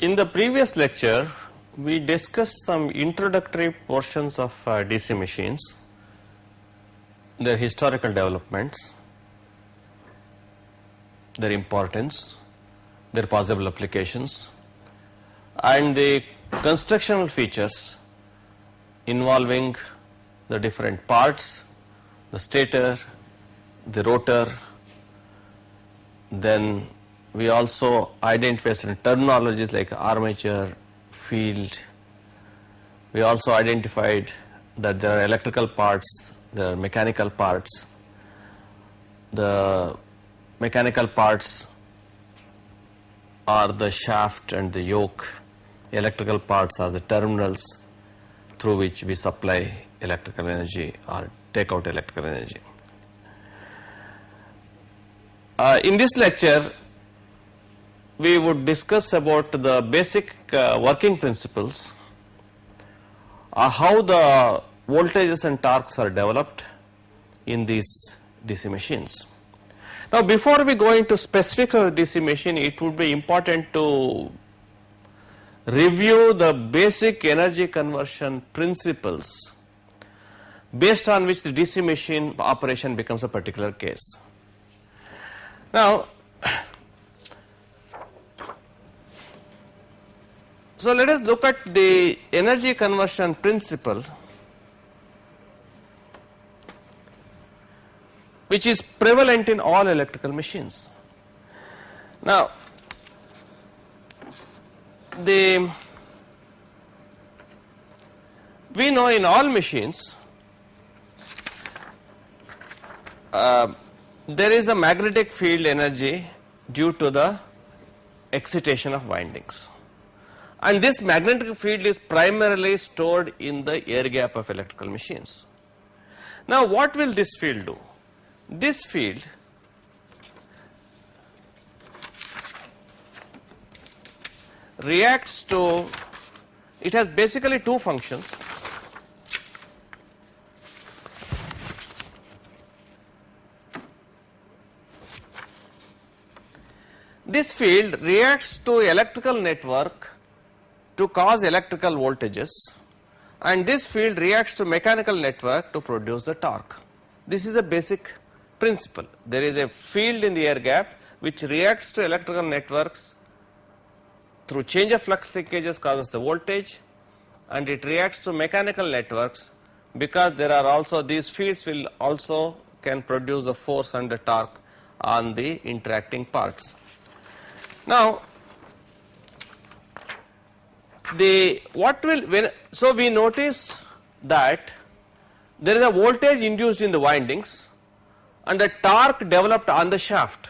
In the previous lecture, we discussed some introductory portions of DC machines, their historical developments, their importance, their possible applications, and the constructional features involving the different parts, the stator, the rotor. Then we also identify certain terminologies like armature, field. We also identified that there are electrical parts, there are mechanical parts. The mechanical parts are the shaft and the yoke. Electrical parts are the terminals through which we supply electrical energy or take out electrical energy. In this lecture, we would discuss about the basic working principles, how the voltages and torques are developed in these DC machines. Now, before we go into specifics of the DC machine, it would be important to review the basic energy conversion principles based on which the DC machine operation becomes a particular case. Now, so let us look at the energy conversion principle which is prevalent in all electrical machines. Now, we know in all machines there is a magnetic field energy due to the excitation of windings, and this magnetic field is primarily stored in the air gap of electrical machines. Now, what will this field do? This field reacts to, it has basically two functions. This field reacts to electrical network to cause electrical voltages, and this field reacts to mechanical network to produce the torque. This is a basic principle. There is a field in the air gap which reacts to electrical networks through change of flux linkages causes the voltage, and it reacts to mechanical networks because there are also these fields will also can produce the force and the torque on the interacting parts. Now, so we notice that there is a voltage induced in the windings and a torque developed on the shaft.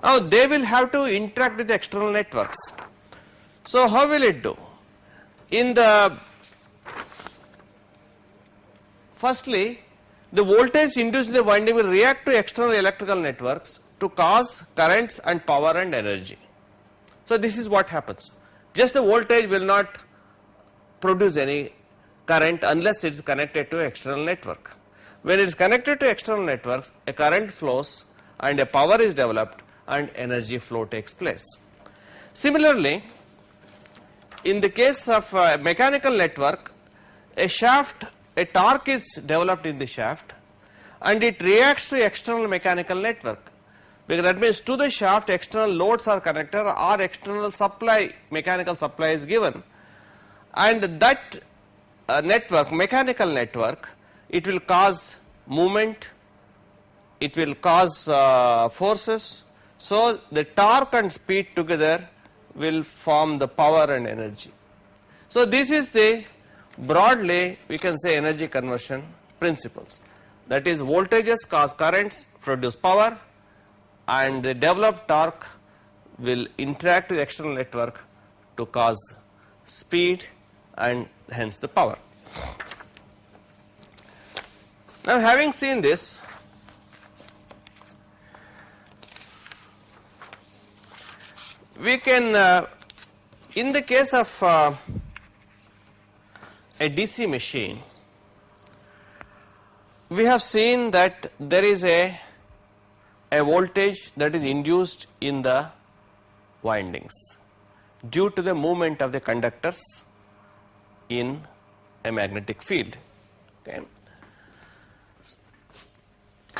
Now, they will have to interact with the external networks. So, how will it do? Firstly, the voltage induced in the winding will react to external electrical networks to cause currents and power and energy. So, this is what happens. Just the voltage will not produce any current unless it is connected to external network. When it is connected to external networks, a current flows and a power is developed and energy flow takes place. Similarly, in the case of a mechanical network, a torque is developed in the shaft and it reacts to external mechanical network, because that means to the shaft external loads are connected or external supply, mechanical supply is given, and that mechanical network, it will cause movement, it will cause forces. So, the torque and speed together will form the power and energy. So, this is the broadly we can say energy conversion principles, that is voltages cause currents, produce power, and the developed torque will interact with the external network to cause speed and hence the power. Now, having seen this, we can in the case of a DC machine, we have seen that there is a voltage that is induced in the windings. due to the movement of the conductors in a magnetic field. Okay.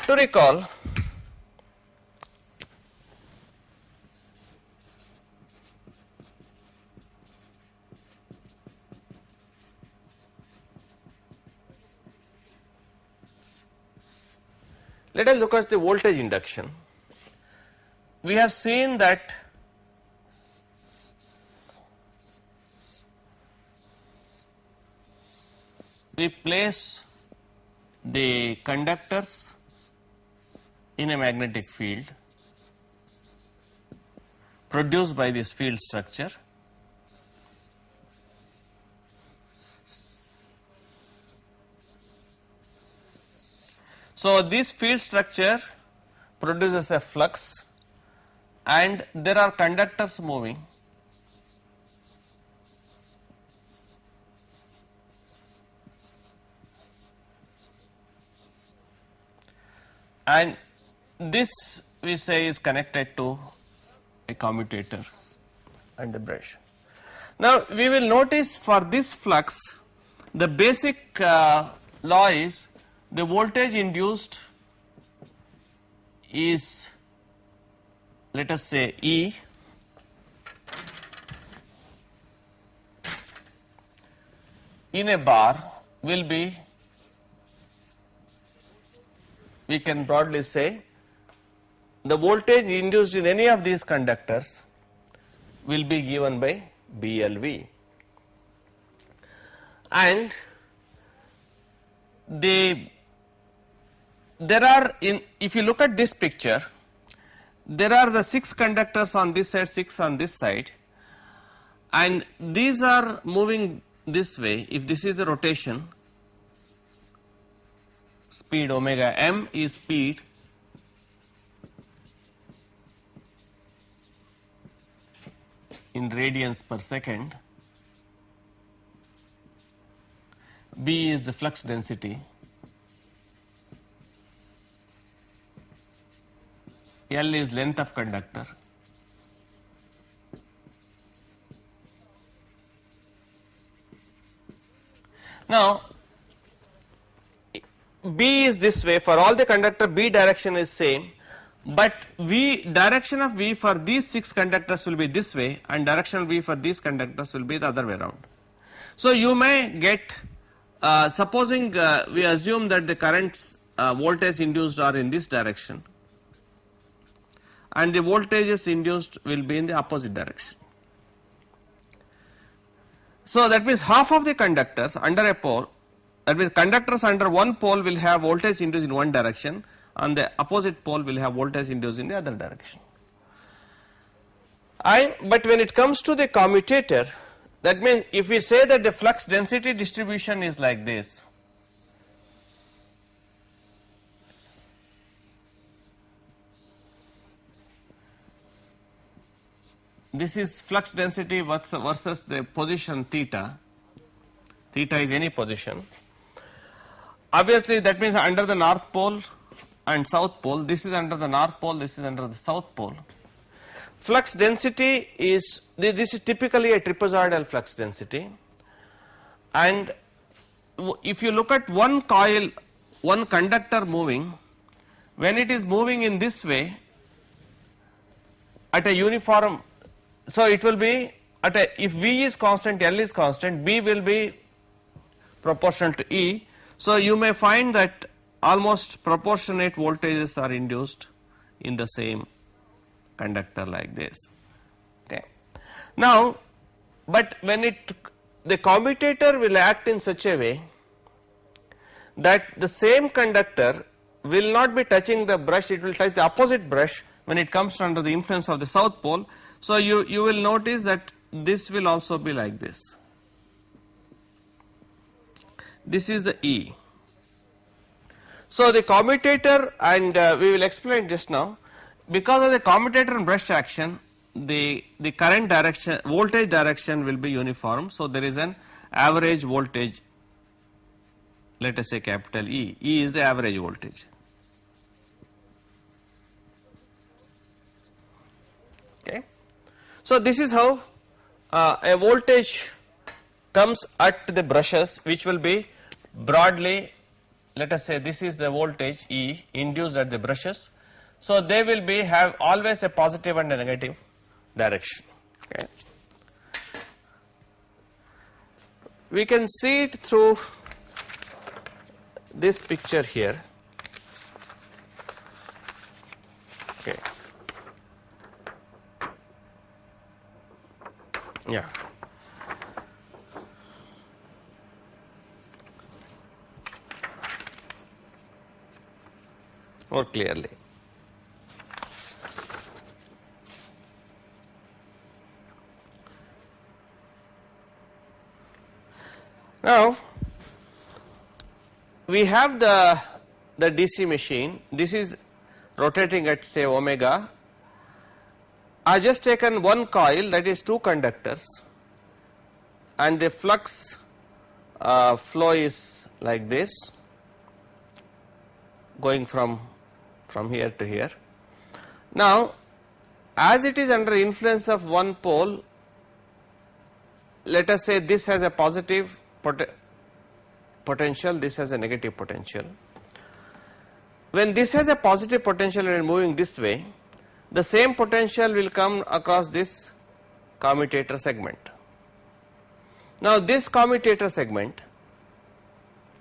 To recall, let us look at the voltage induction. We have seen that we place the conductors in a magnetic field produced by this field structure. So this field structure produces a flux and there are conductors moving, and this we say is connected to a commutator and a brush. Now we will notice for this flux the basic law is the voltage induced is, let us say, E in a bar will be, we can broadly say, the voltage induced in any of these conductors will be given by BLV, and there are, if you look at this picture, there are the 6 conductors on this side, 6 on this side, and these are moving this way. If this is the rotation, speed omega m is speed in radians per second, B is the flux density, L is length of conductor, now B is this way. For all the conductor, B direction is same, but V, direction of V for these 6 conductors will be this way, and direction of V for these conductors will be the other way around. So you may get, supposing we assume that the currents voltage induced are in this direction and the voltages induced will be in the opposite direction. So that means half of the conductors under a pole, that means conductors under one pole will have voltage induced in one direction and the opposite pole will have voltage induced in the other direction. But when it comes to the commutator, that means if we say that the flux density distribution is like this, this is flux density versus the position theta, theta is any position. Obviously that means under the north pole and south pole, this is under the north pole, this is under the south pole. Flux density is, this is typically a trapezoidal flux density, and if you look at one coil, one conductor moving, when it is moving in this way at a uniform, so it will be at a, if V is constant, L is constant, B will be proportional to E. So you may find that almost proportionate voltages are induced in the same conductor like this. Okay. Now, but when the commutator will act in such a way that the same conductor will not be touching the brush, it will touch the opposite brush when it comes under the influence of the south pole. So you will notice that this will also be like this. This is the E. So the commutator, and we will explain just now, because of the commutator and brush action, the current direction, voltage direction will be uniform. So there is an average voltage, let us say capital E. E is the average voltage. Okay. So this is how a voltage comes at the brushes which will be broadly, let us say this is the voltage E induced at the brushes. So they will be have always a positive and a negative direction. Okay. We can see it through this picture here. Okay. Yeah. More clearly. Now, we have the DC machine. This is rotating at say omega. I just taken one coil, that is two conductors, and the flux flow is like this, going from here to here. Now, as it is under influence of one pole, let us say this has a positive potential, this has a negative potential. When this has a positive potential and moving this way, the same potential will come across this commutator segment. Now this commutator segment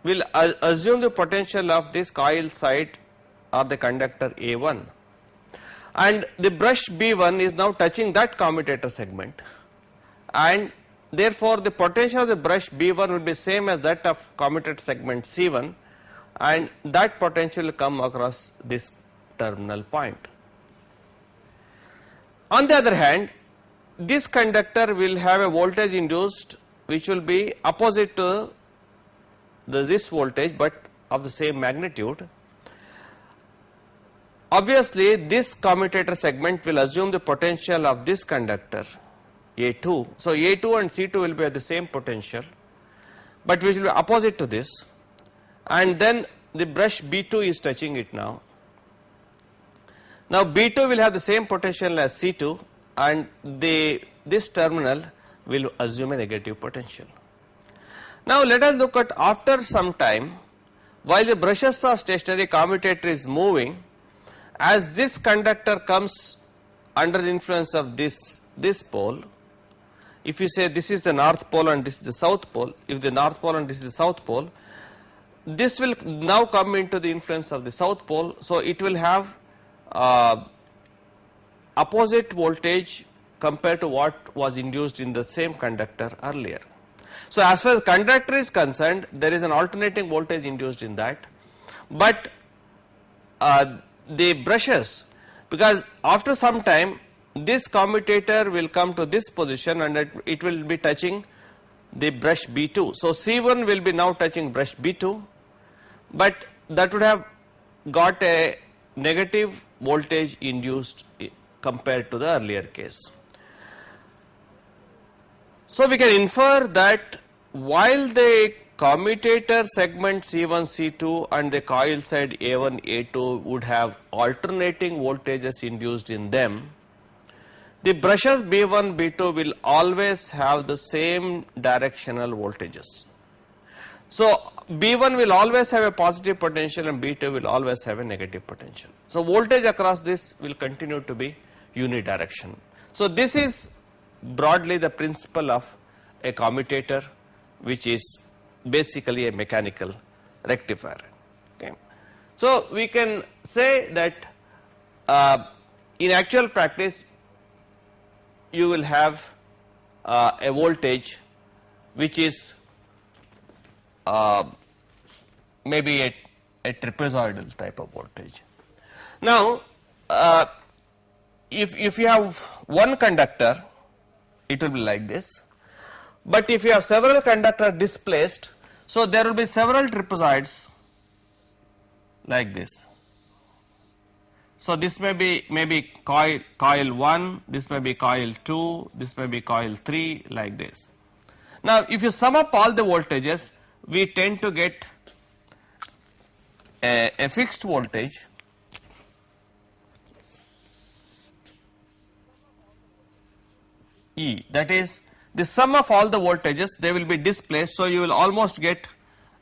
will assume the potential of this coil side or the conductor A1, and the brush B1 is now touching that commutator segment, and therefore the potential of the brush B1 will be same as that of commutator segment C1, and that potential will come across this terminal point. On the other hand, this conductor will have a voltage induced which will be opposite to this voltage but of the same magnitude. Obviously, this commutator segment will assume the potential of this conductor A2. So A2 and C2 will be at the same potential, but which will be opposite to this, and then the brush B2 is touching it now. Now B2 will have the same potential as C2, and this terminal will assume a negative potential. Now let us look at after some time, while the brushes are stationary, commutator is moving. As this conductor comes under the influence of this pole, if you say this is the north pole and this is the south pole, if the north pole and this is the south pole, this will now come into the influence of the south pole, so it will have opposite voltage compared to what was induced in the same conductor earlier. So as far as conductor is concerned, there is an alternating voltage induced in that, but the brushes, because after some time this commutator will come to this position and it will be touching the brush B2. So C1 will be now touching brush B2, but that would have got a negative voltage induced compared to the earlier case. So we can infer that while the commutator segment C1, C2 and the coil side A1, A2 would have alternating voltages induced in them, the brushes B1, B2 will always have the same directional voltages. So B1 will always have a positive potential and B2 will always have a negative potential. So voltage across this will continue to be unidirectional. So this is broadly the principle of a commutator, which is basically a mechanical rectifier. Okay. So we can say that in actual practice you will have a voltage which is maybe a trapezoidal type of voltage. Now if you have one conductor, it will be like this, but if you have several conductors displaced, so there will be several trapezoids like this. So this may be coil 1, this may be coil 2, this may be coil 3, like this. Now if you sum up all the voltages, we tend to get a fixed voltage E, that is the sum of all the voltages, they will be displaced, so you will almost get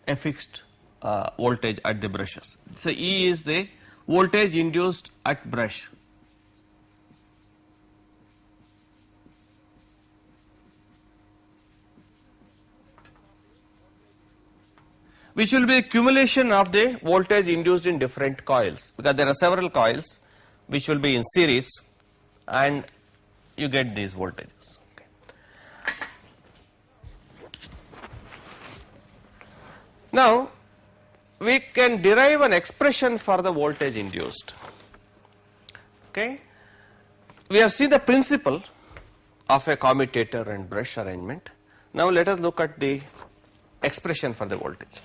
a fixed voltage at the brushes. So E is the voltage induced at brush. Which will be the accumulation of the voltage induced in different coils, because there are several coils which will be in series and you get these voltages. Okay. Now we can derive an expression for the voltage induced. Okay. We have seen the principle of a commutator and brush arrangement. Now let us look at the expression for the voltage.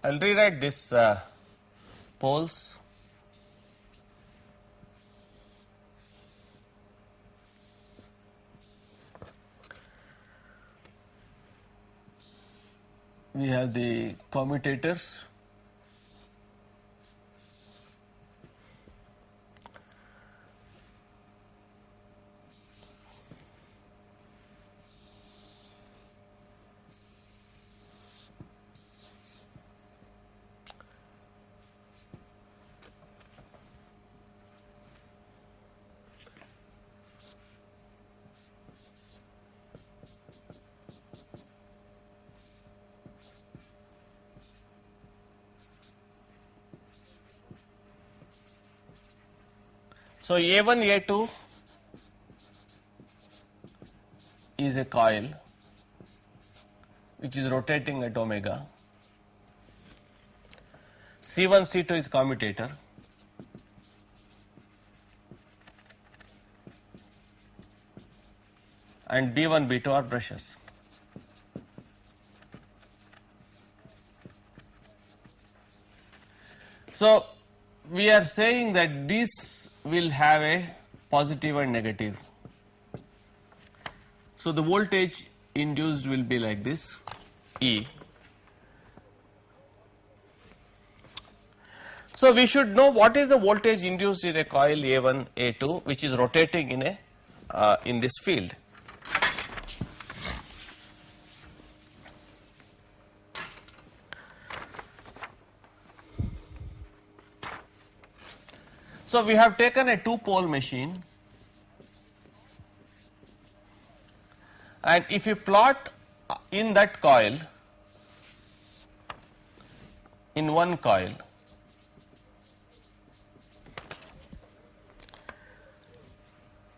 I will rewrite this poles. We have the commutators. So A1, A2 is a coil which is rotating at omega. C1, C2 is commutator. And B1, B2 are brushes. So we are saying that this will have a positive and negative. So the voltage induced will be like this, E. So we should know what is the voltage induced in a coil A1, A2 which is rotating in a in this field. So we have taken a two-pole machine, and if you plot in that coil, in one coil,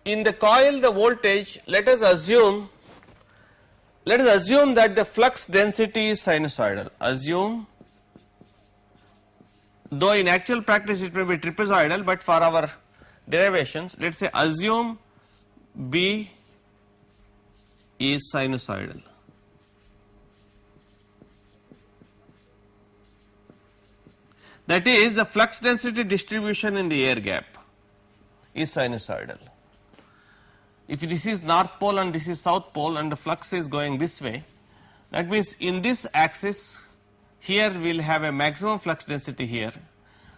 in the coil the voltage, let us assume that the flux density is sinusoidal. Assume, though in actual practice it may be trapezoidal, but for our derivations, let us say assume B is sinusoidal. That is, the flux density distribution in the air gap is sinusoidal. If this is north pole and this is south pole and the flux is going this way, that means in this axis here we will have a maximum flux density here,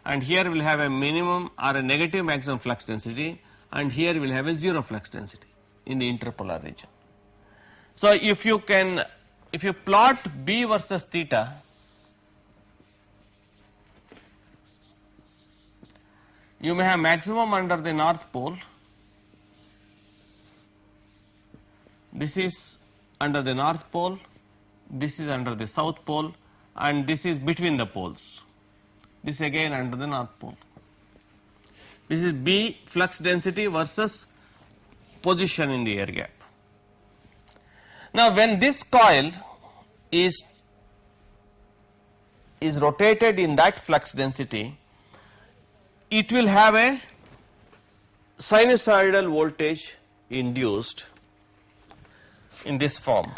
and here we will have a minimum or a negative maximum flux density, and here we will have a zero flux density in the interpolar region. So if you plot B versus theta, you may have maximum under the north pole, this is under the north pole, this is under the south pole, and this is between the poles, this again under the north pole. This is B flux density versus position in the air gap. Now when this coil is rotated in that flux density, it will have a sinusoidal voltage induced in this form.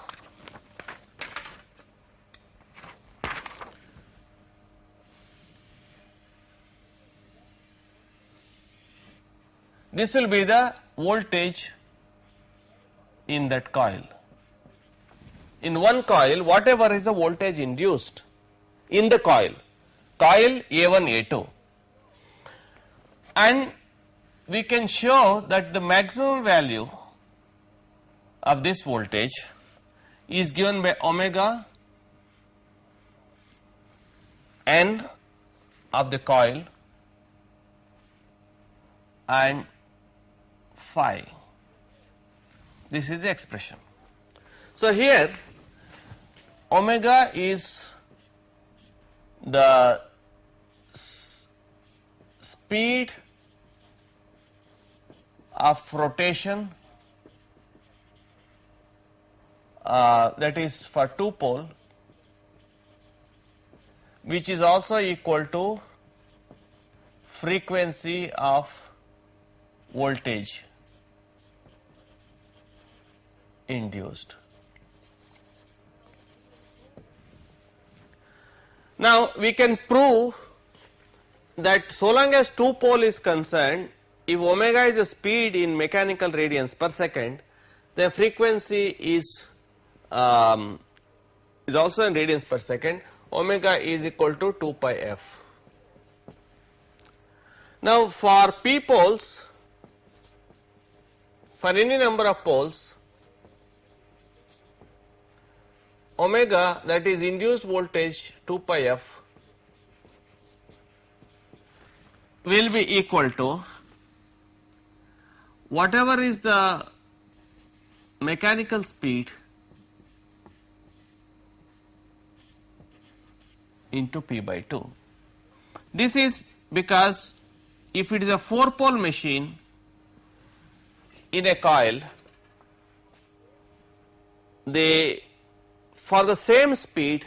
This will be the voltage in that coil. In one coil, whatever is the voltage induced in the coil A1, A2, and we can show that the maximum value of this voltage is given by omega n of the coil and phi. This is the expression. So here omega is the speed of rotation that is for two pole, which is also equal to frequency of voltage induced. Now we can prove that so long as two pole is concerned, if omega is the speed in mechanical radians per second, then frequency is also in radians per second. Omega is equal to 2 pi f. Now for p poles, for any number of poles, omega, that is induced voltage 2 pi f, will be equal to whatever is the mechanical speed into p by 2. This is because if it is a 4 pole machine in a coil, for the same speed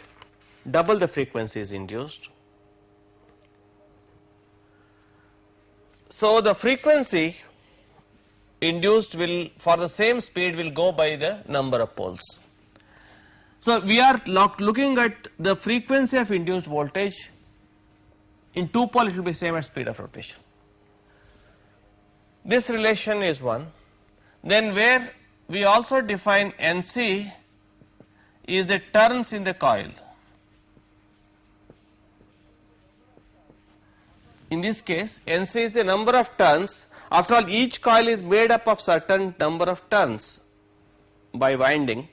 double the frequency is induced. So the frequency induced will, for the same speed, will go by the number of poles. So we are looking at the frequency of induced voltage. In two pole it will be same as speed of rotation. This relation is one. Then where we also define NC is the turns in the coil. In this case, NC is the number of turns. After all, each coil is made up of certain number of turns by winding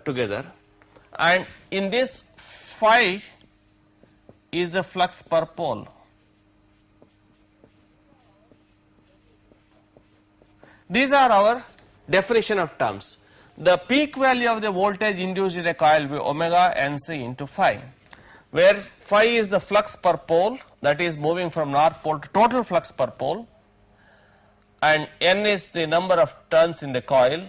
together, and in this phi is the flux per pole. These are our definition of terms. The peak value of the voltage induced in a coil will be omega NC into phi, where phi is the flux per pole, that is moving from north pole to total flux per pole, and N is the number of turns in the coil,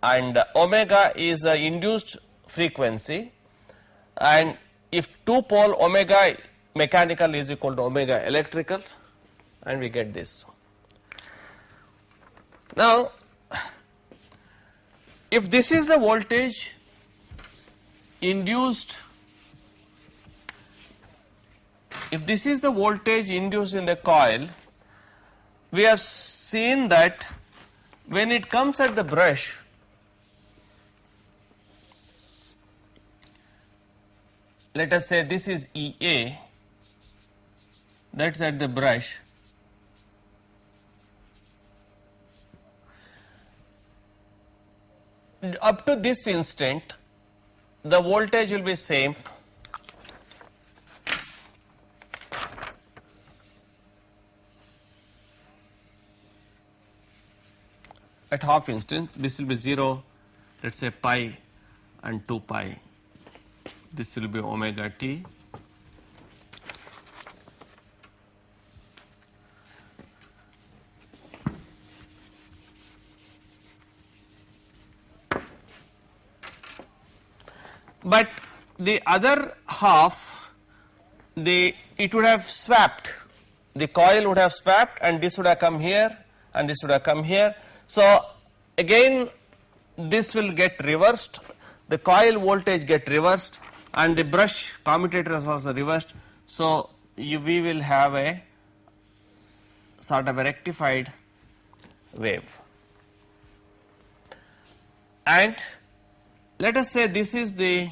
and omega is the induced frequency, and if two pole, omega mechanical is equal to omega electrical, and we get this. Now if this is the voltage induced, if this is the voltage induced in the coil, we have seen that when it comes at the brush, let us say this is EA, that is at the brush, up to this instant the voltage will be same at half instant. This will be 0, let us say pi and 2 pi, this will be omega t. But the other half, it would have swapped, the coil would have swapped, and this would have come here and this would have come here. So again this will get reversed, the coil voltage get reversed, and the brush commutator is also reversed. So we will have a sort of a rectified wave. And let us say this is the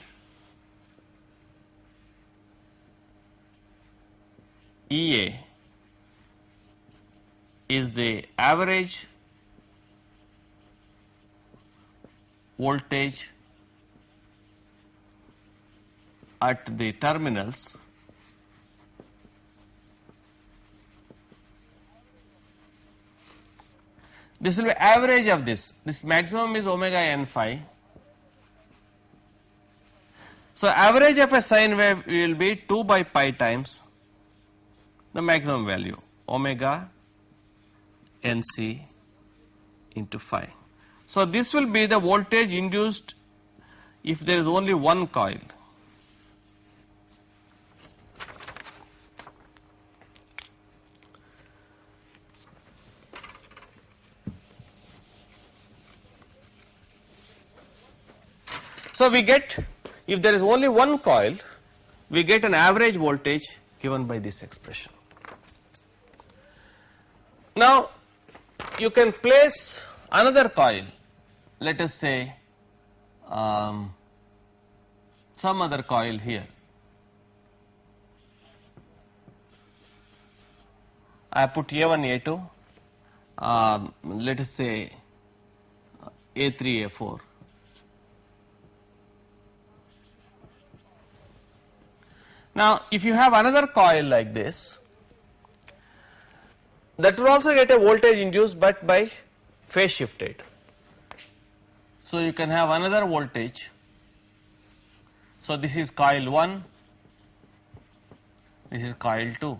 EA is the average voltage at the terminals this will be average of this maximum is omega n phi. So average of a sine wave will be 2 by pi times the maximum value omega nc into phi. So this will be the voltage induced if there is only one coil. So we get, if there is only one coil, we get an average voltage given by this expression. Now you can place another coil, let us say some other coil here. I put A1, A2, let us say A3, A4. Now if you have another coil like this, that will also get a voltage induced but by phase shifted. So you can have another voltage. So this is coil 1, this is coil 2.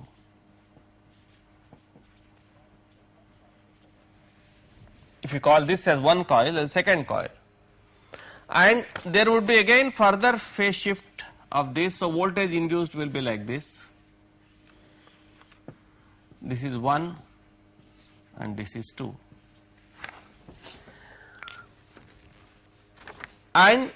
If you call this as one coil, the second coil, and there would be again further phase shift of this, so voltage induced will be like this. This is 1 and this is 2. And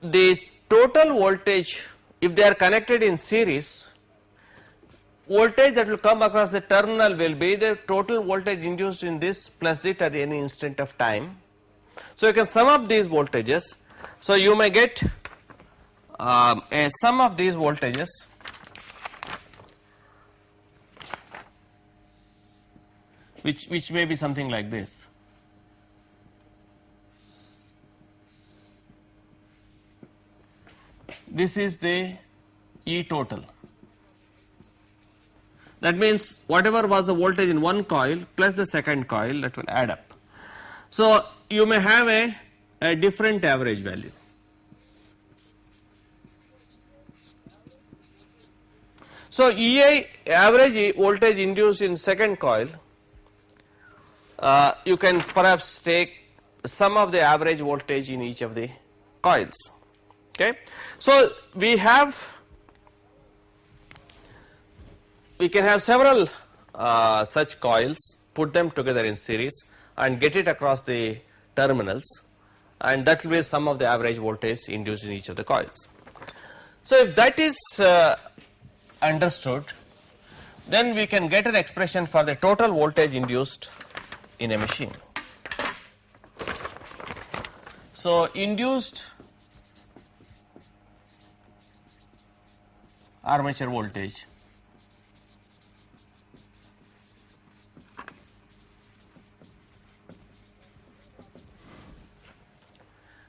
the total voltage, if they are connected in series, voltage that will come across the terminal will be the total voltage induced in this plus this at any instant of time. So you can sum up these voltages. So you may get a sum of these voltages which may be something like this. This is the E total. That means whatever was the voltage in one coil plus the second coil, that will add up. So you may have a different average value. So EA, average voltage induced in second coil, you can perhaps take sum of the average voltage in each of the coils. Okay. So we can have several such coils, put them together in series and get it across the terminals, and that will be sum of the average voltage induced in each of the coils. So if that is understood, then we can get an expression for the total voltage induced in a machine. So induced armature voltage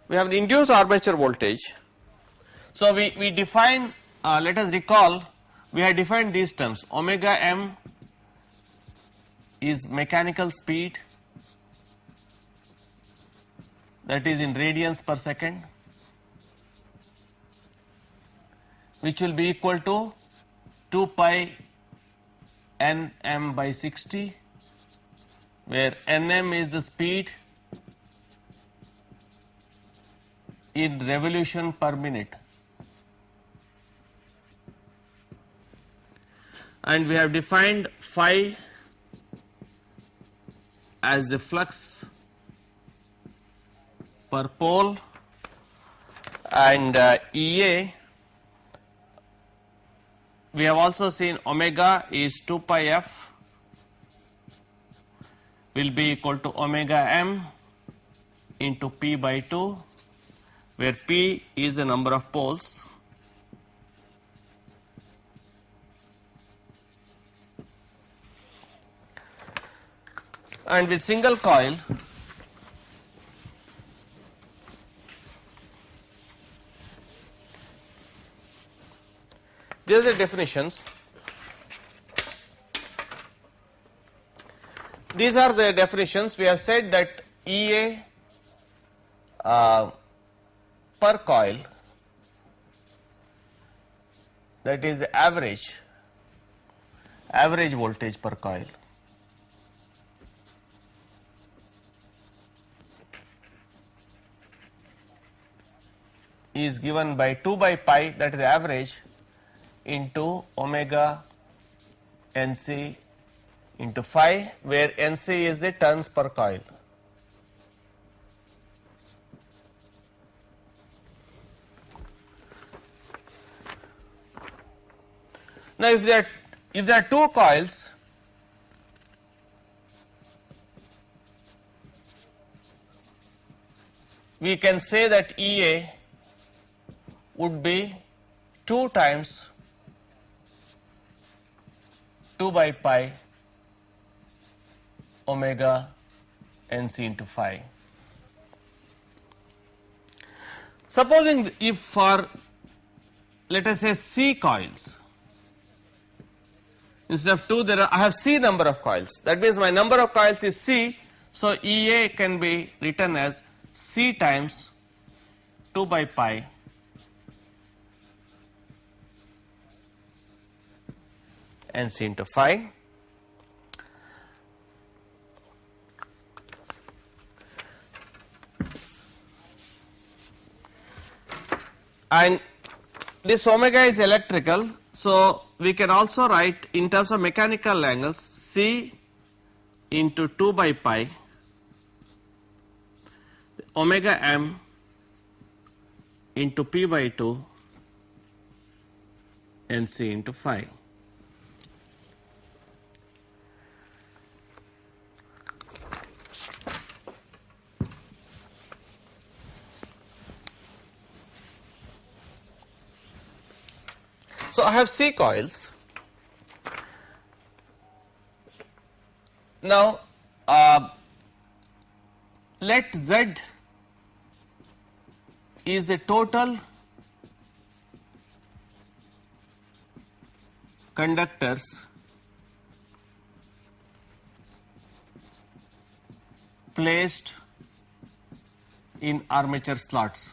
we have the induced armature voltage. So we define, let us recall, we had defined these terms. Omega m is mechanical speed, that is in radians per second, which will be equal to 2 pi nm by 60, where nm is the speed in revolution per minute, and we have defined phi as the flux per pole, and EA we have also seen omega is 2 pi f will be equal to omega m into p by 2, where p is the number of poles. And with single coil, these are the definitions. These are the definitions. We have said that EA per coil, that is the average voltage per coil, is given by 2 by pi, that is the average, into omega NC into phi, where NC is the turns per coil. Now, if there are two coils, we can say that EA would be 2 times 2 by pi omega NC into phi. Supposing if for, let us say, C coils, instead of 2 I have C number of coils, that means my number of coils is C, so EA can be written as C times 2 by pi NC into phi. And this omega is electrical, so we can also write in terms of mechanical angles C into 2 by pi omega m into p by 2 NC into phi. So I have C coils. Now let Z is the total conductors placed in armature slots.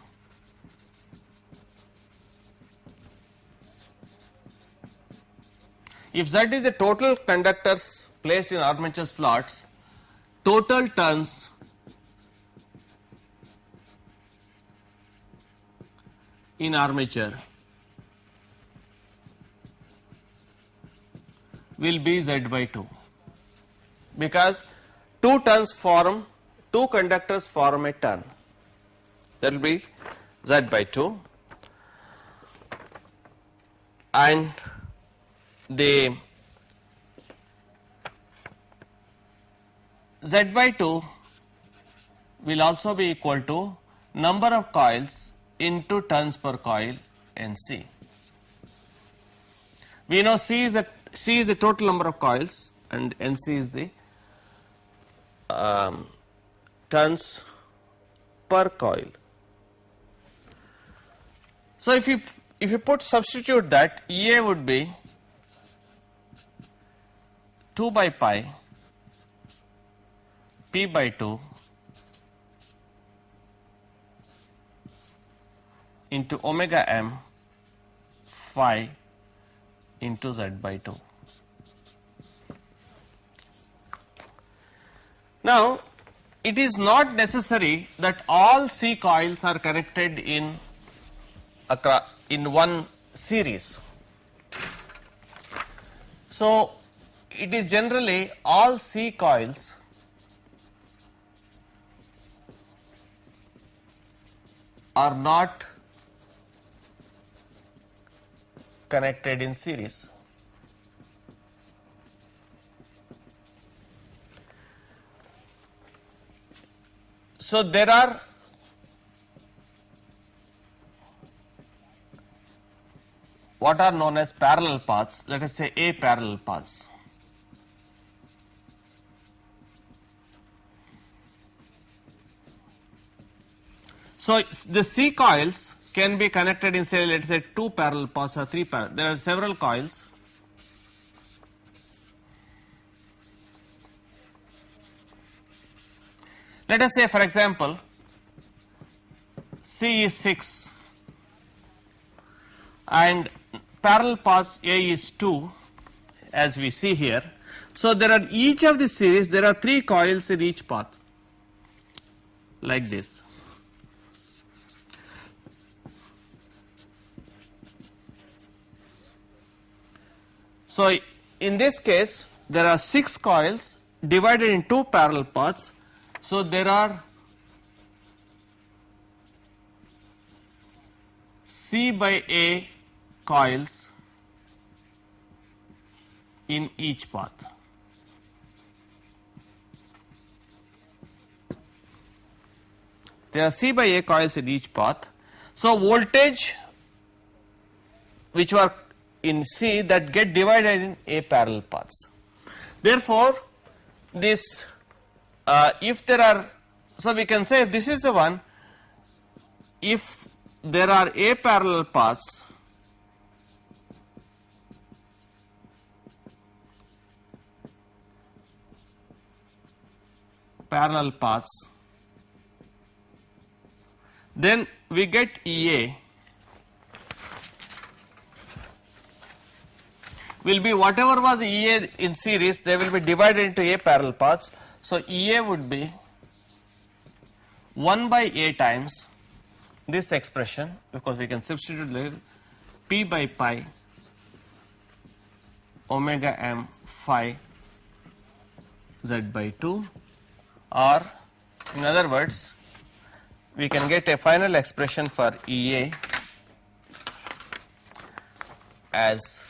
If Z is the total conductors placed in armature slots, total turns in armature will be Z by 2, because 2 conductors form a turn. That will be Z by 2, and the Z by 2 will also be equal to number of coils into turns per coil NC. We know C is the total number of coils and NC is the turns per coil. So if you substitute that, EA would be 2 by pi p by 2 into omega m phi into Z by 2. Now, it is not necessary that all C coils are connected in one series. So, it is generally all C coils are not connected in series. So there are what are known as parallel paths, let us say A parallel paths. So the C coils can be connected in, say, let us say 2 parallel paths or 3 parallel. There are several coils. Let us say, for example, C is 6 and parallel paths A is 2, as we see here. So there are each of the series, there are 3 coils in each path, like this. So in this case, there are 6 coils divided in 2 parallel paths. So there are C by A coils in each path. There are C by A coils in each path. So voltage which were in C that get divided in A parallel paths. Therefore, this if there are, so we can say this is the one, if there are A parallel paths then we get EA will be whatever was EA in series, they will be divided into A parallel paths. So EA would be 1 by A times this expression, because we can substitute later, P by pi omega m phi z by 2, or in other words, we can get a final expression for EA as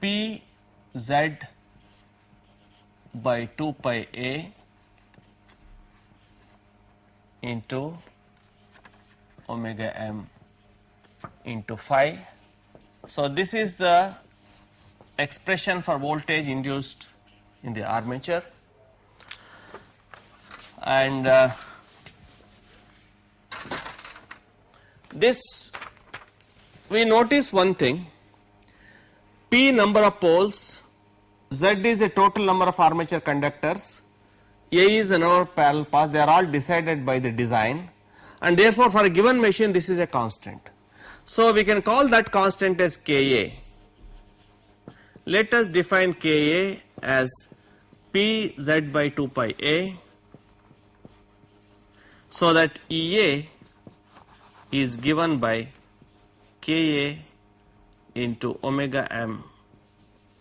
P z by 2 pi A into omega m into phi. So this is the expression for voltage induced in the armature, and this we notice one thing, P number of poles, Z is the total number of armature conductors, A is the number of parallel paths, they are all decided by the design, and therefore for a given machine this is a constant. So we can call that constant as Ka. Let us define Ka as Pz by 2 pi A, so that Ea is given by Ka into omega m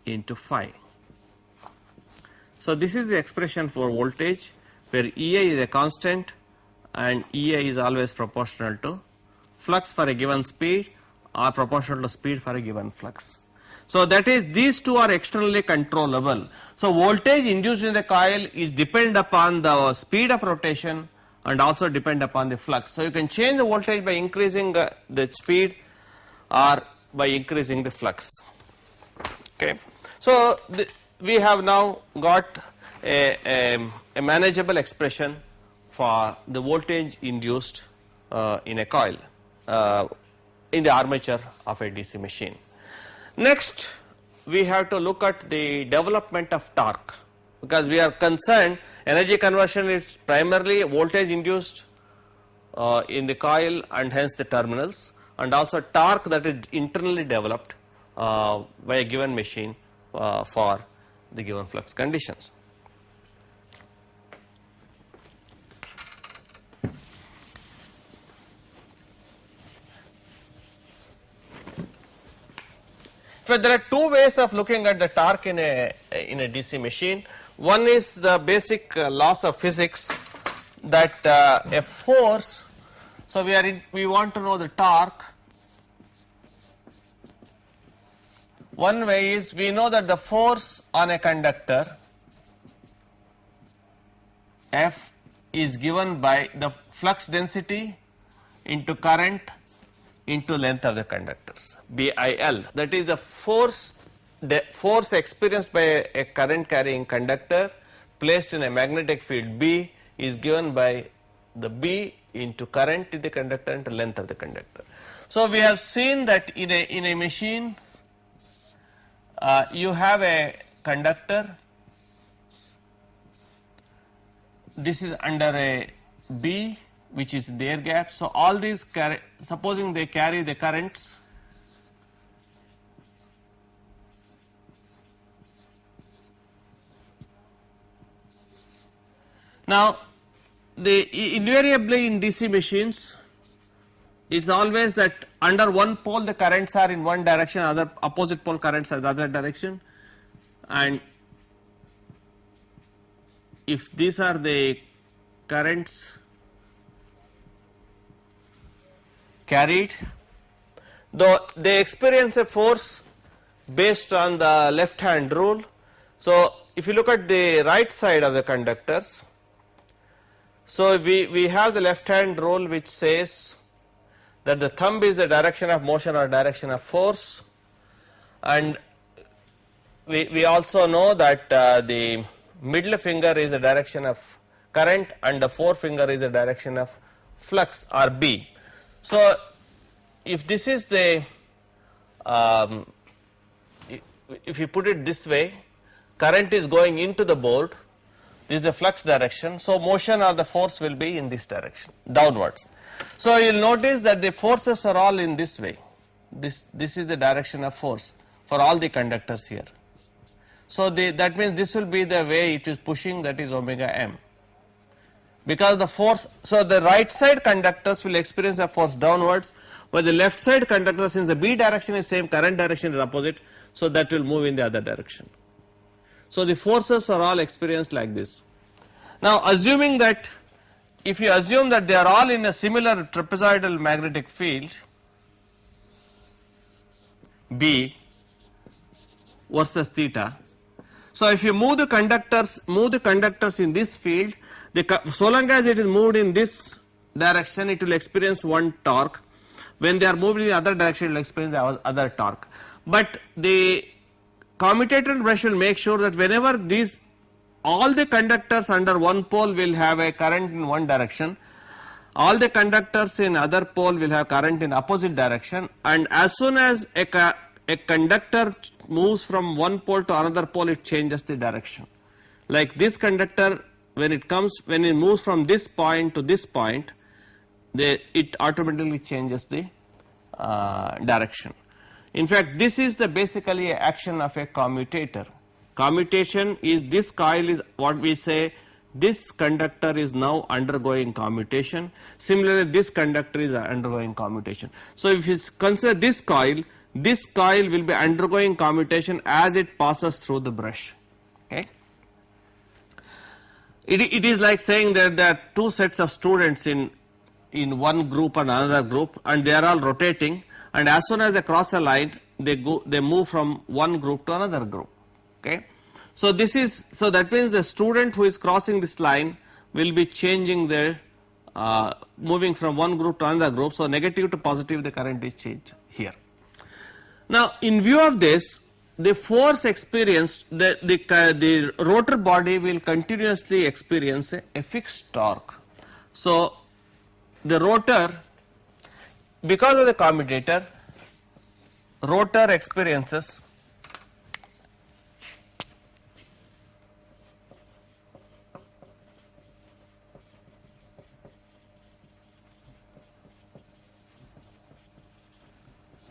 into phi. So this is the expression for voltage, where Ea is a constant and Ea is always proportional to flux for a given speed or proportional to speed for a given flux. So that is, these two are externally controllable. So voltage induced in the coil is depend upon the speed of rotation and also depend upon the flux. So you can change the voltage by increasing the speed or by increasing the flux. Okay. So we have now got a manageable expression for the voltage induced in a coil in the armature of a DC machine. Next, we have to look at the development of torque, because we are concerned energy conversion is primarily voltage induced in the coil and hence the terminals, and also torque that is internally developed by a given machine for the given flux conditions. So there are two ways of looking at the torque in a DC machine. One is the basic laws of physics, that a force. So we want to know the torque One way is we know that the force on a conductor F is given by the flux density into current into length of the conductors, BIL. That is the force experienced by a current carrying conductor placed in a magnetic field B is given by the B into current in the conductor into length of the conductor. So we have seen that in a machine you have a conductor, this is under a B which is the air gap. So all these supposing they carry the currents, now invariably in DC machines it's always that under one pole the currents are in one direction, other opposite pole currents are in the other direction, and if these are the currents carried, though they experience a force based on the left hand rule. So if you look at the right side of the conductors, so we have the left hand rule which says that the thumb is the direction of motion or direction of force, and we also know that the middle finger is the direction of current and the forefinger is the direction of flux or B. So if this is the if you put it this way, current is going into the board, this is the flux direction, so motion or the force will be in this direction, downwards. So you will notice that the forces are all in this way, this is the direction of force for all the conductors here. So that means this will be the way it is pushing, that is omega m. Because the force, so the right side conductors will experience a force downwards, but the left side conductor, since the B direction is same, current direction is opposite, so that will move in the other direction. So the forces are all experienced like this. Now assuming that, if you assume that they are all in a similar trapezoidal magnetic field B versus theta, so if you move the conductors in this field, so long as it is moved in this direction, it will experience one torque. When they are moved in the other direction, it will experience the other torque. But the commutator brush will make sure that whenever all the conductors under one pole will have a current in one direction, all the conductors in other pole will have current in opposite direction, and as soon as a conductor moves from one pole to another pole, it changes the direction. Like this conductor, when it moves from this point to this point, it automatically changes the direction. In fact, this is basically an action of a commutator. Commutation is, this coil is what we say, this conductor is now undergoing commutation. Similarly, this conductor is undergoing commutation. So if you consider this coil will be undergoing commutation as it passes through the brush. Okay. It is like saying that there are two sets of students in one group and another group, and they are all rotating, and as soon as they cross a line, they move from one group to another group. Okay. So that means the student who is crossing this line will be changing their moving from one group to another group. So negative to positive, the current is changed here. Now in view of this, the force experienced, the rotor body will continuously experience a fixed torque. So the rotor, because of the commutator, rotor experiences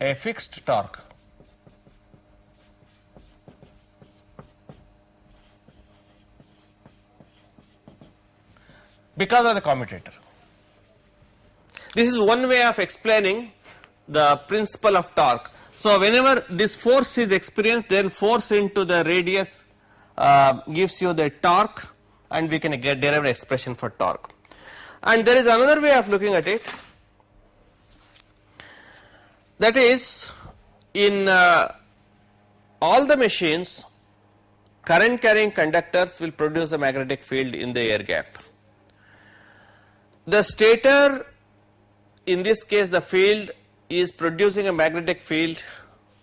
a fixed torque. Because of the commutator. This is one way of explaining the principle of torque. So whenever this force is experienced, then force into the radius gives you the torque, and we can get derived expression for torque. And there is another way of looking at it, that is in all the machines, current carrying conductors will produce a magnetic field in the air gap. The stator, in this case the field is producing a magnetic field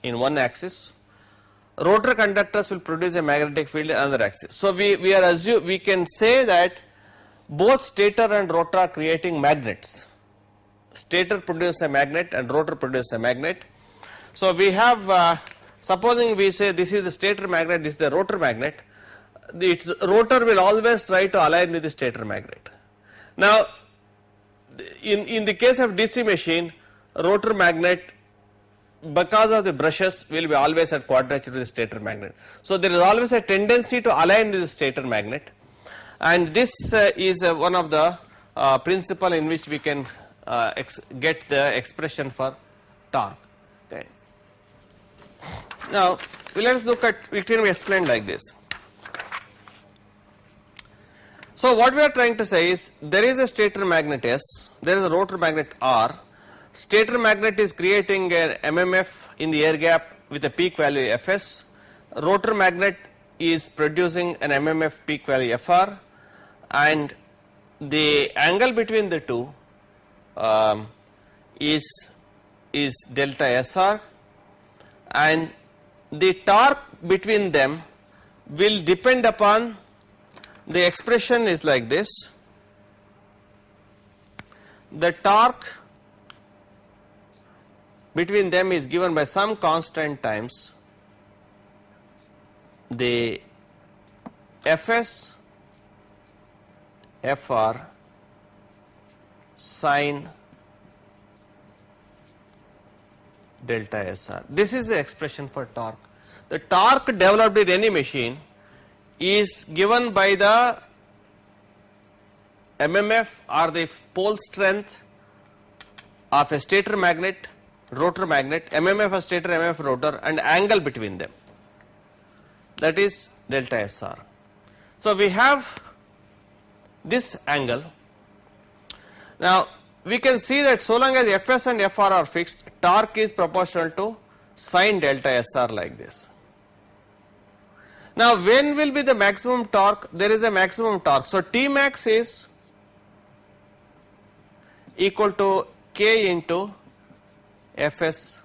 in one axis. Rotor conductors will produce a magnetic field in another axis. So we can say that both stator and rotor are creating magnets. Stator produces a magnet and rotor produces a magnet. So we have, supposing we say this is the stator magnet, this is the rotor magnet, its rotor will always try to align with the stator magnet. Now in the case of DC machine, rotor magnet, because of the brushes, will be always at quadrature with the stator magnet. So there is always a tendency to align with the stator magnet, and this is one of the principle in which we can get the expression for torque. Okay. Now let us look at it can be explained like this. So what we are trying to say is there is a stator magnet S, there is a rotor magnet R. Stator magnet is creating an MMF in the air gap with a peak value Fs. Rotor magnet is producing an MMF peak value Fr, and the angle between the two is delta Sr, and the torque between them will depend upon, the expression is like this: the torque between them is given by some constant times the Fs Fr sin delta Sr. This is the expression for torque. The torque developed in any machine is given by the MMF or the pole strength of a stator magnet, rotor magnet, MMF of stator, MMF rotor, and angle between them, that is delta Sr. So we have this angle. Now we can see that so long as Fs and Fr are fixed, torque is proportional to sin delta Sr like this. Now when will be the maximum torque? There is a maximum torque. So Tmax is equal to K into Fs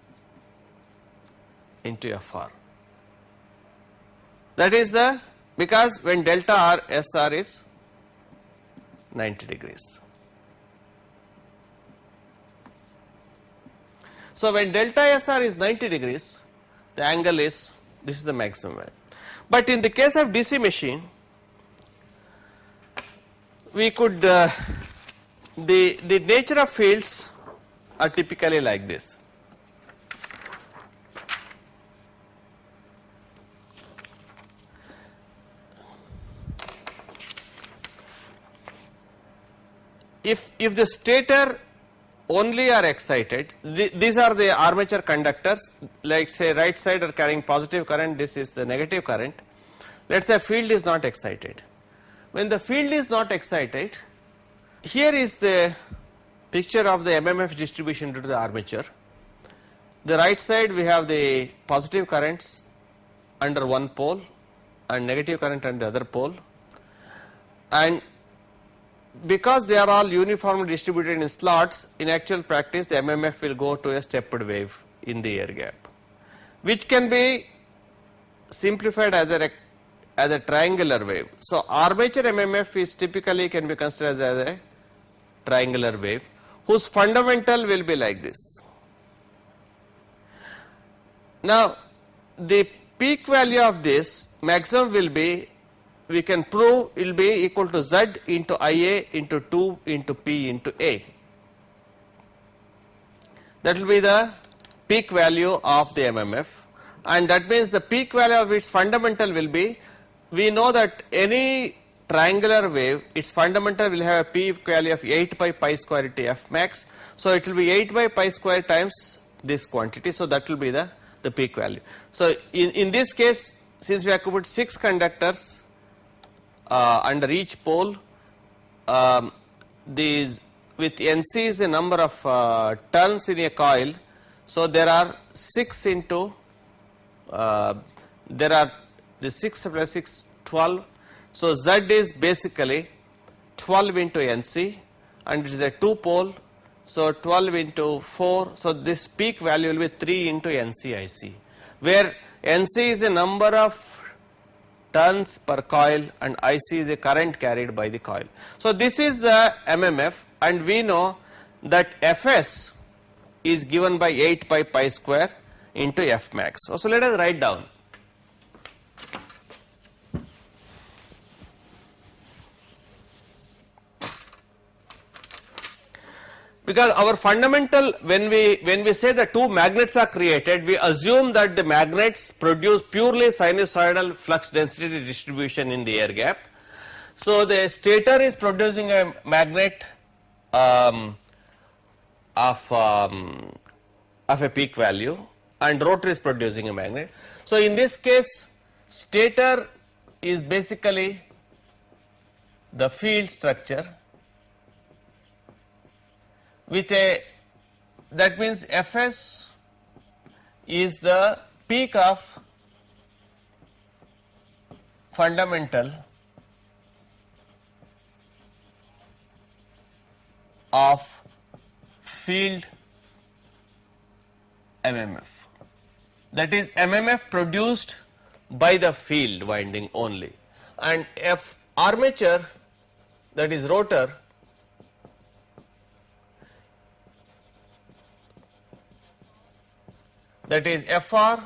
into Fr. That is the, because when delta R Sr is 90 degrees. So when delta Sr is 90 degrees, the angle is, this is the maximum value. But in the case of DC machine, we could, the nature of fields are typically like this. If the stator only are excited, these are the armature conductors, like say right side are carrying positive current, this is the negative current. Let us say field is not excited. When the field is not excited, here is the picture of the MMF distribution to the armature. The right side we have the positive currents under one pole and negative current under the other pole, and because they are all uniformly distributed in slots, in actual practice the MMF will go to a stepped wave in the air gap, which can be simplified as a triangular wave. So armature MMF is typically can be considered as a triangular wave whose fundamental will be like this. Now the peak value of this maximum will be, we can prove it will be equal to Z into Ia into 2 into P into A. That will be the peak value of the MMF, and that means the peak value of its fundamental will be, we know that any triangular wave, its fundamental will have a peak value of 8 by pi square into F max. So it will be 8 by pi square times this quantity. So that will be the peak value. So in this case, since we have to put 6 conductors under each pole, these with Nc is the number of turns in a coil, so there are 6 into there are the 6 plus 6, 12. So Z is basically 12 into NC, and it is a 2 pole. So 12 into 4. So this peak value will be 3 into NCIC, where NC is a number of turns per coil and IC is the current carried by the coil. So this is the MMF, and we know that Fs is given by 8 pi pi square into F max. So let us write down. Because our fundamental, when we say that two magnets are created, we assume that the magnets produce purely sinusoidal flux density distribution in the air gap. So the stator is producing a magnet of a peak value, and rotor is producing a magnet. So in this case, stator is basically the field structure with a, that means Fs is the peak of fundamental of field MMF, that is MMF produced by the field winding only, and F armature, that is rotor, that is Fr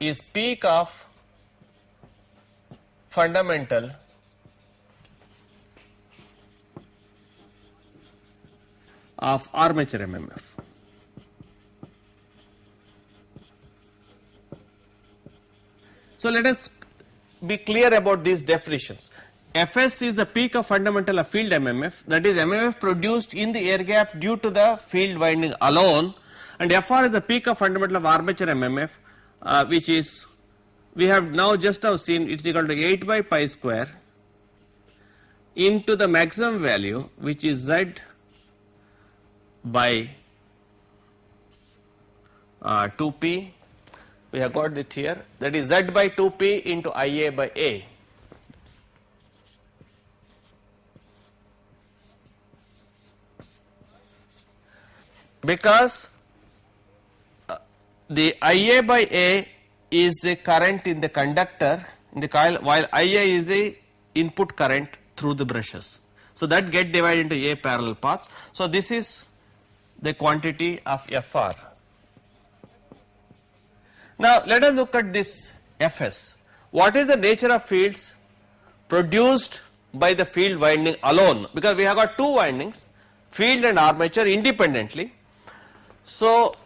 is peak of fundamental of armature MMF. So let us be clear about these definitions. Fs is the peak of fundamental of field MMF, that is MMF produced in the air gap due to the field winding alone, and Fr is the peak of fundamental of armature MMF, which is, we have now just now seen, it is equal to 8 by pi square into the maximum value, which is Z by 2p. We have got it here, that is Z by 2p into Ia by A. Because the Ia by A is the current in the conductor in the coil, while Ia is the input current through the brushes. So that get divided into A parallel paths. So this is the quantity of Fr. Now let us look at this Fs. What is the nature of fields produced by the field winding alone? Because we have got two windings, field and armature, independently. So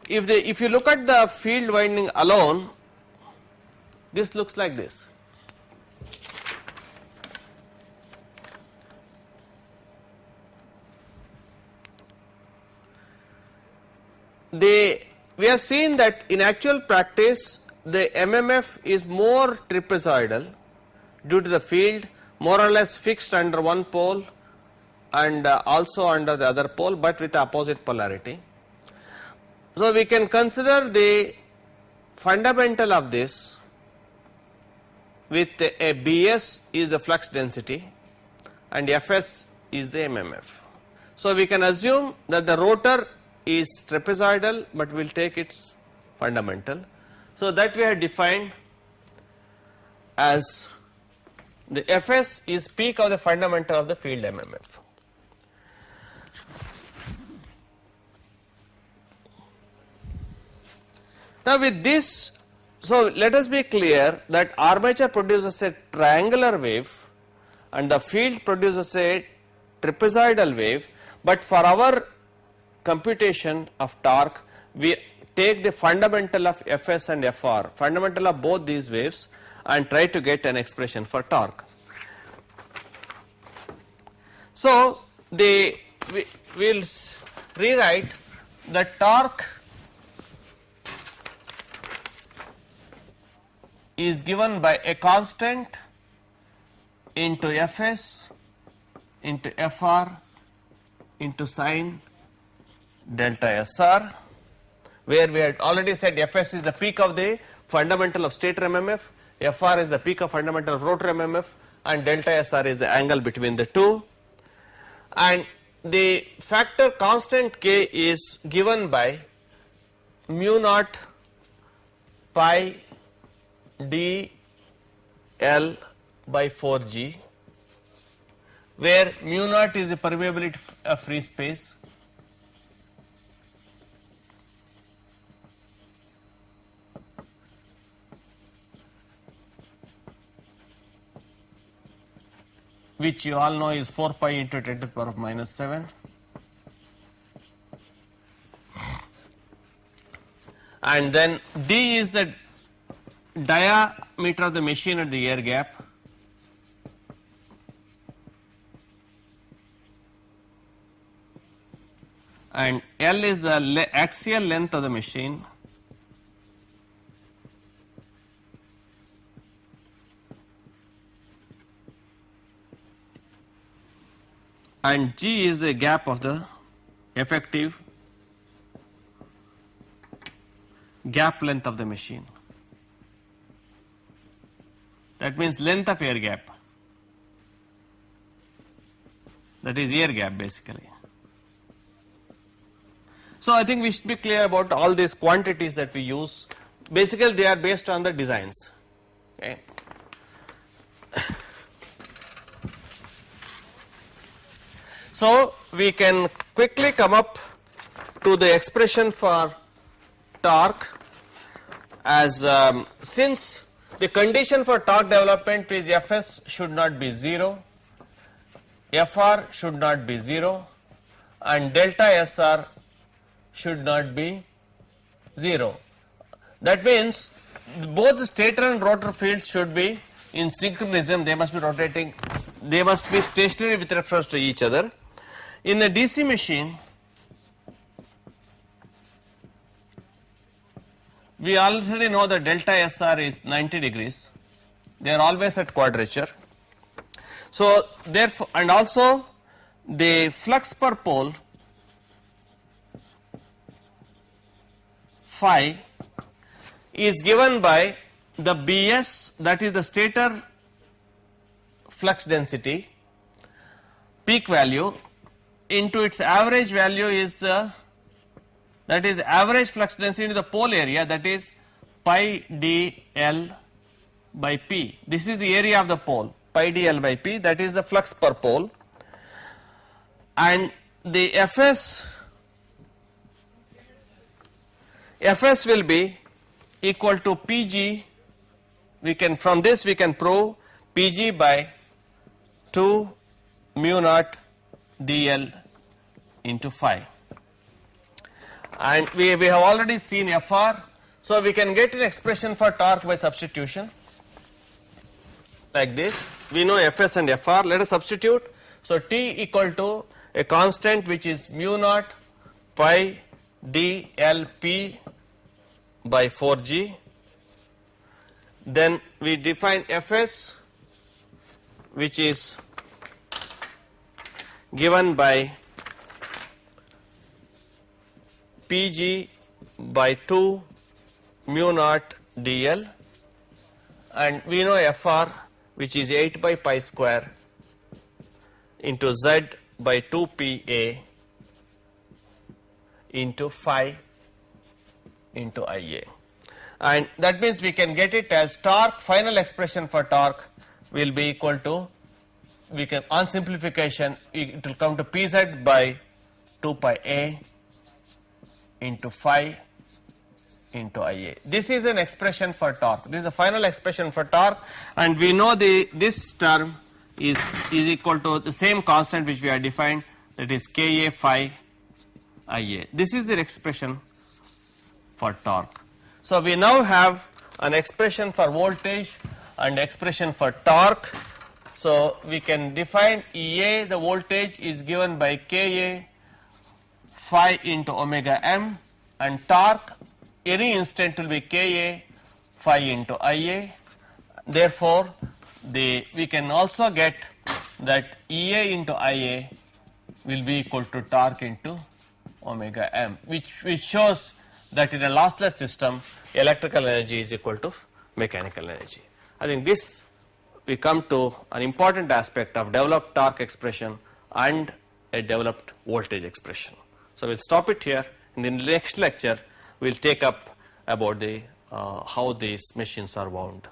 if you look at the field winding alone, this looks like this. We have seen that in actual practice the MMF is more trapezoidal due to the field more or less fixed under one pole and also under the other pole, but with opposite polarity. So we can consider the fundamental of this with a Bs is the flux density and Fs is the MMF. So we can assume that the rotor is trapezoidal, but we will take its fundamental. So that we have defined as the Fs is peak of the fundamental of the field MMF. Now with this, so let us be clear that armature produces a triangular wave and the field produces a trapezoidal wave, but for our computation of torque we take the fundamental of Fs and Fr, fundamental of both these waves, and try to get an expression for torque. So we will rewrite the torque is given by a constant into Fs into Fr into sine delta Sr, where we had already said Fs is the peak of the fundamental of stator MMF, Fr is the peak of fundamental of rotor MMF, and delta Sr is the angle between the two. And the factor constant K is given by mu naught pi d L by 4G, where mu naught is the permeability of free space, which you all know is 4 pi into 10 to the power of minus 7. And then D is the diameter of the machine at the air gap, and L is the axial length of the machine, and G is the gap of the effective gap length of the machine. That means length of air gap, that is air gap basically. So I think we should be clear about all these quantities that we use. Basically they are based on the designs. Okay. So we can quickly come up to the expression for torque, as since the condition for torque development is Fs should not be 0, Fr should not be 0, and delta Sr should not be 0. That means both the stator and rotor fields should be in synchronism, they must be rotating, they must be stationary with reference to each other. In the DC machine, we already know that delta Sr is 90 degrees, they are always at quadrature. So therefore, and also the flux per pole phi is given by the Bs, that is the stator flux density peak value, into its average value is the, that is the average flux density into the pole area, that is pi dl by p. This is the area of the pole, pi dl by p, that is the flux per pole, and the Fs will be equal to Pg. We can, from this we can prove Pg by 2 mu naught dl into phi, and we have already seen Fr, so we can get an expression for torque by substitution like this. We know Fs and Fr, let us substitute. So T equal to a constant which is mu naught pi dlp by 4G, then we define Fs which is given by Pg by 2 mu naught dl, and we know Fr which is 8 by pi square into Z by 2 Pa into phi into Ia, and that means we can get it as torque, final expression for torque will be equal to, we can, on simplification it will come to Pz by 2 pi A into phi into Ia. This is an expression for torque, this is the final expression for torque, and we know this term is equal to the same constant which we have defined, that is Ka phi Ia. This is the expression for torque. So we now have an expression for voltage and expression for torque. So we can define Ea, the voltage is given by Ka phi into omega m, and torque any instant will be Ka phi into Ia. Therefore we can also get that Ea into Ia will be equal to torque into omega m, which shows that in a lossless system electrical energy is equal to mechanical energy. I think this we come to an important aspect of developed torque expression and a developed voltage expression. So we'll stop it here. In the next lecture, we'll take up about the how these machines are wound.